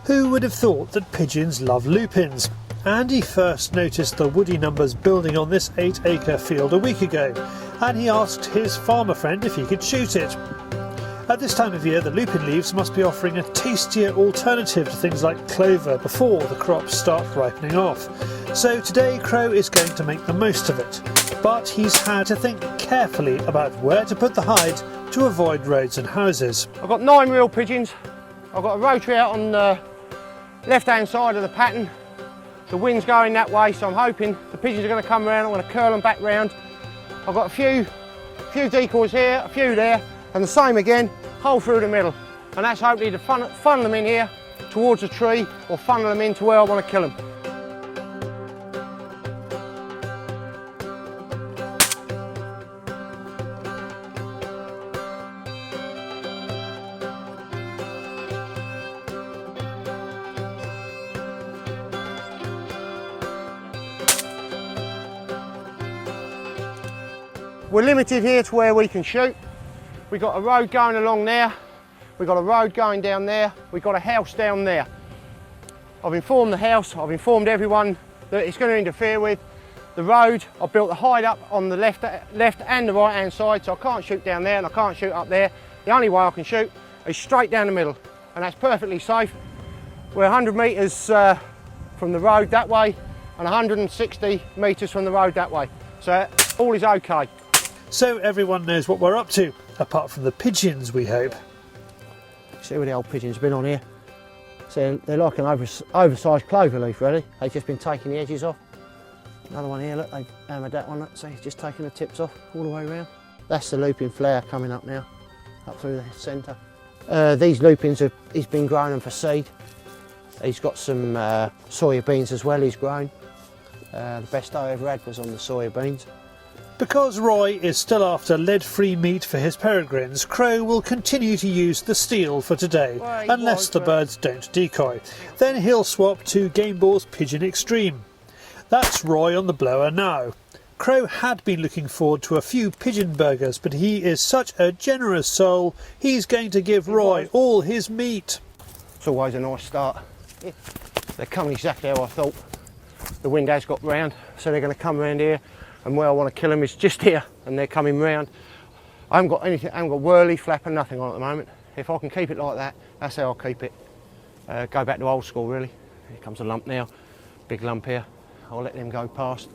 Who would have thought that pigeons love lupins? Andy first noticed the woody numbers building on this 8-acre field a week ago, and he asked his farmer friend if he could shoot it. At this time of year, the lupin leaves must be offering a tastier alternative to things like clover before the crops start ripening off. So today Crow is going to make the most of it, but he's had to think carefully about where to put the hide to avoid roads and houses. I've got 9 real pigeons. I've got a rotary out on the left-hand side of the pattern. The wind's going that way, so I'm hoping the pigeons are going to come around. I'm going to curl them back round. I've got a few decoys here, a few there, and the same again, hole through the middle. And that's hopefully to funnel them in here towards a tree or funnel them into where I want to kill them. We're limited here to where we can shoot. We've got a road going along there, we've got a road going down there, we've got a house down there. I've informed the house, I've informed everyone that it's going to interfere with. The road, I've built the hide up on the left and the right hand side, so I can't shoot down there and I can't shoot up there. The only way I can shoot is straight down the middle, and that's perfectly safe. We're 100 metres from the road that way and 160 metres from the road that way, so all is okay. So everyone knows what we're up to, apart from the pigeons, we hope. See where the old pigeons have been on here. So they're like an oversized clover leaf, really. They've just been taking the edges off. Another one here, look, they've hammered that one up, so he's just taking the tips off all the way around. That's the lupin flare coming up now, up through the centre. These lupins, he's been growing them for seed. He's got some soya beans as well, he's grown. The best I ever had was on the soya beans. Because Roy is still after lead-free meat for his peregrines, Crow will continue to use the steel for today, unless the birds don't decoy. Then he'll swap to Game Ball's Pigeon Extreme. That's Roy on the blower now. Crow had been looking forward to a few pigeon burgers, but he is such a generous soul, he's going to give Roy all his meat. It's always a nice start. They're coming exactly how I thought. The wind has got round, so they're going to come round here. And where I want to kill them is just here, and they're coming round. I haven't got anything, I haven't got whirly, flapper, nothing on at the moment. If I can keep it like that, that's how I'll keep it. Go back to old school, really. Here comes a lump now, big lump here. I'll let them go past.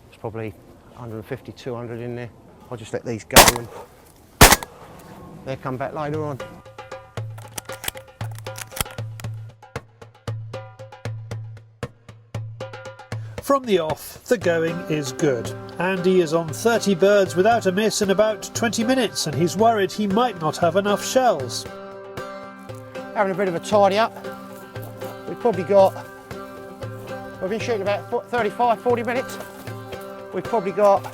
There's probably 150, 200 in there. I'll just let these go and they'll come back later on. From the off, the going is good. Andy is on 30 birds without a miss in about 20 minutes, and he's worried he might not have enough shells. Having a bit of a tidy up. We've probably got, we've been shooting about 35, 40 minutes. We've probably got,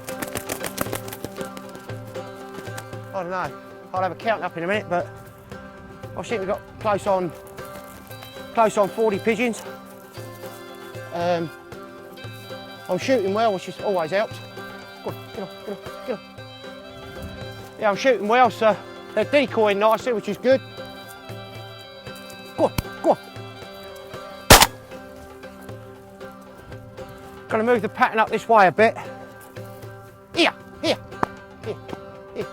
I don't know, I'll have a count up in a minute, but I think we've got close on 40 pigeons. I'm shooting well, which always helps. Go on, get on, get on, get on. Yeah, I'm shooting well, so they're decoying nicely, which is good. Go on, go on. Gonna move the pattern up this way a bit. Here, here, here, here.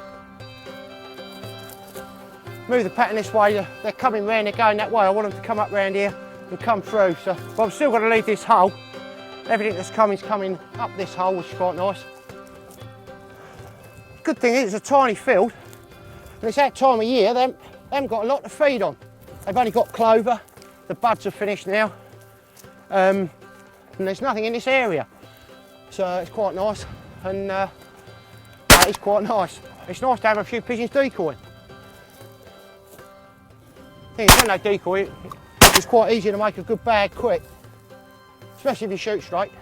Move the pattern this way, they're coming round, they're going that way. I want them to come up round here and come through, so, but I'm still gonna leave this hole. Everything that's coming is coming up this hole, which is quite nice. Good thing is it's a tiny field, and it's that time of year, they haven't got a lot to feed on. They've only got clover, the buds are finished now, and there's nothing in this area. So it's quite nice, and it's quite nice. It's nice to have a few pigeons decoying. The thing is, when they decoy, it's quite easy to make a good bag quick. Especially if you shoot straight.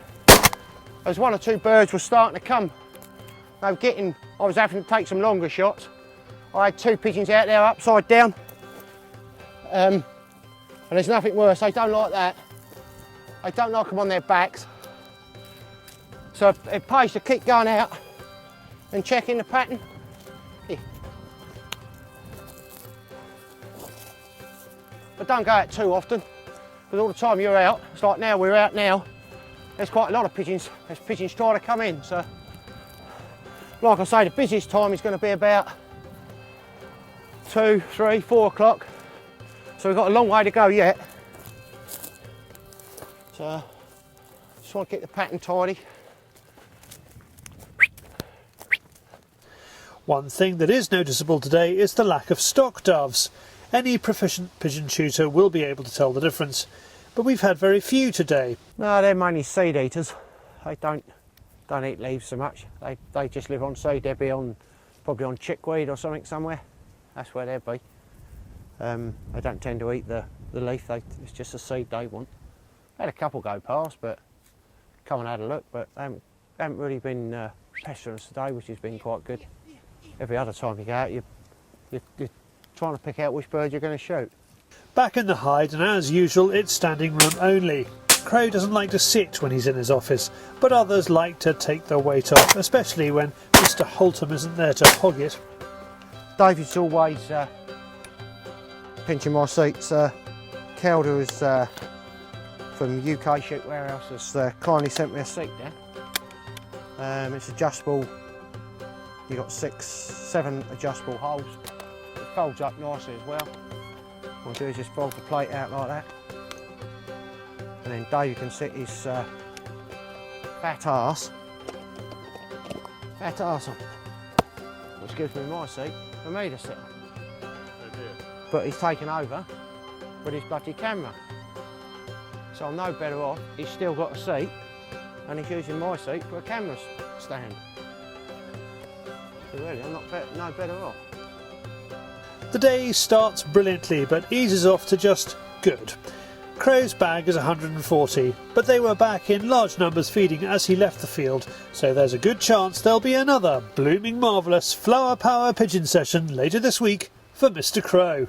As 1 or 2 birds were starting to come, they were getting, I was having to take some longer shots. I had 2 pigeons out there upside down. And there's nothing worse, they don't like that. They don't like them on their backs. So it pays to keep going out and checking the pattern. Here. But don't go out too often. because all the time you're out, it's like now we're out now, there's quite a lot of pigeons. There's pigeons trying to come in, so like I say, the busiest time is going to be about 2, 3, 4 o'clock. So we've got a long way to go yet. So just want to keep the pattern tidy. One thing that is noticeable today is the lack of stock doves. Any proficient pigeon shooter will be able to tell the difference, but we've had very few today. No, they're mainly seed eaters. They don't eat leaves so much. They just live on seed. They'll be probably on chickweed or something somewhere. That's where they'll be. They don't tend to eat the leaf. It's just the seed they want. Had a couple go past, but come and had a look. But they haven't really been pestering us today, which has been quite good. Every other time you go out, you're trying to pick out which bird you're going to shoot. Back in the hide, and as usual, it's standing room only. Crow doesn't like to sit when he's in his office, but others like to take their weight off, especially when Mr. Holtham isn't there to hog it. David's always pinching my seats. Calder is from UKShootWarehouse has kindly sent me a seat there. It's adjustable. You've got 6, 7 adjustable holes. It folds up nicely as well. What I'll do is just fold the plate out like that. And then David can sit his fat arse on, which gives me my seat for me to sit on. Oh dear. But he's taken over with his bloody camera. So I'm no better off. He's still got a seat and he's using my seat for a camera stand. So really, I'm no better off. The day starts brilliantly, but eases off to just good. Crow's bag is 140, but they were back in large numbers feeding as he left the field, so there's a good chance there'll be another blooming marvellous flower power pigeon session later this week for Mr. Crow.